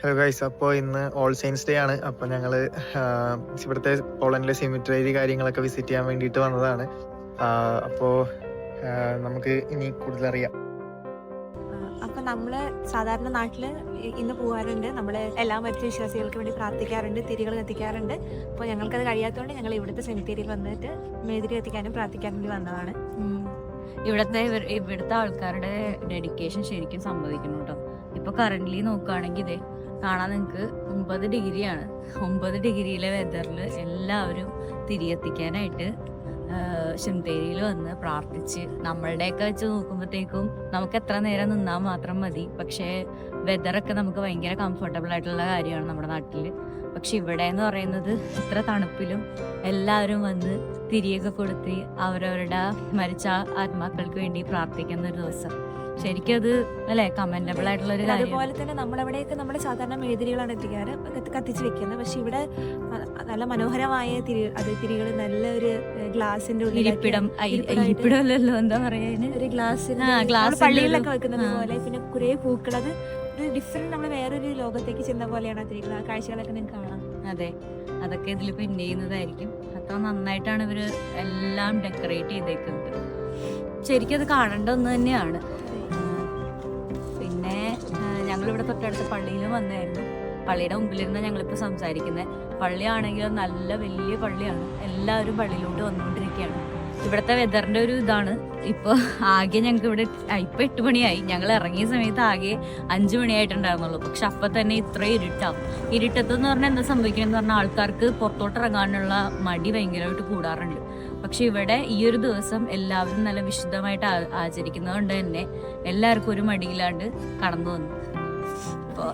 Hello guys, അപ്പോൾ ഇന്ന് all saints day ആണ്. അപ്പോൾ ഞങ്ങൾ ഇവിടുത്തെ പോളണ്ടിലെ സെമിറ്ററി കാര്യങ്ങളൊക്കെ വിസിറ്റ് ചെയ്യാൻ വേണ്ടിയിട്ട് വന്നതാണ്. അപ്പോൾ നമുക്ക് ഇനി കൂടുതൽ അറിയാം. അപ്പം നമ്മൾ സാധാരണ നാട്ടിൽ ഇന്ന് പോകാറുണ്ട്. നമ്മൾ എല്ലാ മറ്റു വിശ്വാസികൾക്ക് വേണ്ടി പ്രാർത്ഥിക്കാറുണ്ട്, തിരികൾ കത്തിക്കാറുണ്ട്. അപ്പോൾ ഞങ്ങൾക്കത് കഴിയാത്തതുകൊണ്ട് ഞങ്ങൾ ഇവിടുത്തെ സെമിത്തേരിയിൽ വന്നിട്ട് മെഴുതിരി കത്തിക്കാനും പ്രാർത്ഥിക്കാനും വേണ്ടി വന്നതാണ്. ഇവിടുത്തെ ആൾക്കാരുടെ ഡെഡിക്കേഷൻ ശരിക്കും സംഭവിക്കുന്നു കേട്ടോ. ഇപ്പോൾ കറൻ്റ്ലി നോക്കുകയാണെങ്കിൽ ഇതേ കാണാൻ നിങ്ങൾക്ക് 9 ഡിഗ്രിയാണ്. 9 ഡിഗ്രിയിലെ വെതറിൽ എല്ലാവരും തിരികെത്തിക്കാനായിട്ട് ശിംതേരിയിൽ വന്ന് പ്രാർത്ഥിച്ച്, നമ്മളുടെയൊക്കെ വെച്ച് നോക്കുമ്പോഴത്തേക്കും നമുക്ക് എത്ര നേരം നിന്നാൽ മാത്രം മതി. പക്ഷേ വെതറൊക്കെ നമുക്ക് ഭയങ്കര കംഫർട്ടബിൾ ആയിട്ടുള്ള കാര്യമാണ് നമ്മുടെ നാട്ടിൽ. പക്ഷെ ഇവിടെ എന്ന് പറയുന്നത് ഇത്ര തണുപ്പിലും എല്ലാവരും വന്ന് തിരിയൊക്കെ കൊടുത്ത് അവരവരുടെ മരിച്ച ആത്മാക്കൾക്ക് വേണ്ടി പ്രാർത്ഥിക്കുന്ന ഒരു ദിവസം. ശരിക്കും അത് അല്ലേ കമന്റബിൾ ആയിട്ടുള്ള ഒരു കാര്യം. അതുപോലെ തന്നെ നമ്മളവിടെയൊക്കെ നമ്മൾ സാധാരണ മെഴുതിരികളാണ് എത്തിക്കാറ്, കത്തിച്ച് വെക്കുന്നത്. പക്ഷെ ഇവിടെ നല്ല മനോഹരമായ തിരികൾ നല്ലൊരു ഗ്ലാസിന്റെ ഇരിപ്പിടമല്ലോ എന്താ പറയാ, ഒരു ഗ്ലാസ് പള്ളികളിലൊക്കെ വെക്കുന്നത് പോലെ. പിന്നെ കുറെ പൂക്കൾ, അത് ഒരു ഡിഫറെന്റ്, നമ്മൾ വേറൊരു ലോകത്തേക്ക് ചെന്ന പോലെയാണ് തിരികൾ. ആ കാഴ്ചകളൊക്കെ നിങ്ങൾക്ക് കാണാം. അതെ, അതൊക്കെ ഇതിൽ പിൻ ചെയ്യുന്നതായിരിക്കും. അത്ര നന്നായിട്ടാണ് ഇവര് എല്ലാം ഡെക്കറേറ്റ് ചെയ്തേക്കുന്നത്. ശരിക്കും അത് കാണേണ്ട ഒന്ന് തന്നെയാണ്. പിന്നെ ഞങ്ങളിവിടെ തൊട്ടടുത്ത പള്ളിയിലും വന്നായിരുന്നു. പള്ളിയുടെ മുമ്പിലിരുന്ന് ഞങ്ങളിപ്പോൾ സംസാരിക്കുന്നത്. പള്ളിയാണെങ്കിലും നല്ല വലിയ പള്ളിയാണ്. എല്ലാവരും പള്ളിയിലോട്ട് വന്നുകൊണ്ടിരിക്കുകയാണ്. ഇവിടുത്തെ വെതറിൻ്റെ ഒരു ഇതാണ്. ഇപ്പോൾ ആകെ ഞങ്ങൾക്ക് ഇവിടെ ഇപ്പം 8 മണിയായി. ഞങ്ങൾ ഇറങ്ങിയ സമയത്ത് ആകെ 5 മണിയായിട്ടുണ്ടായിരുന്നുള്ളൂ. പക്ഷെ അപ്പം തന്നെ ഇത്ര ഇരുട്ടാവും. ഇരുട്ടത്തെന്ന് പറഞ്ഞാൽ എന്താ സംഭവിക്കണമെന്ന് പറഞ്ഞാൽ ആൾക്കാർക്ക് പുറത്തോട്ട് ഇറങ്ങാനുള്ള മടി ഭയങ്കരമായിട്ട് കൂടാറുണ്ട്. പക്ഷെ ഇവിടെ ഈ ഒരു ദിവസം എല്ലാവരും നല്ല വിശുദ്ധമായിട്ട് ആചരിക്കുന്നതുകൊണ്ട് തന്നെ എല്ലാവർക്കും ഒരു മടിയില്ലാണ്ട് കടന്നു വന്നു. അപ്പോൾ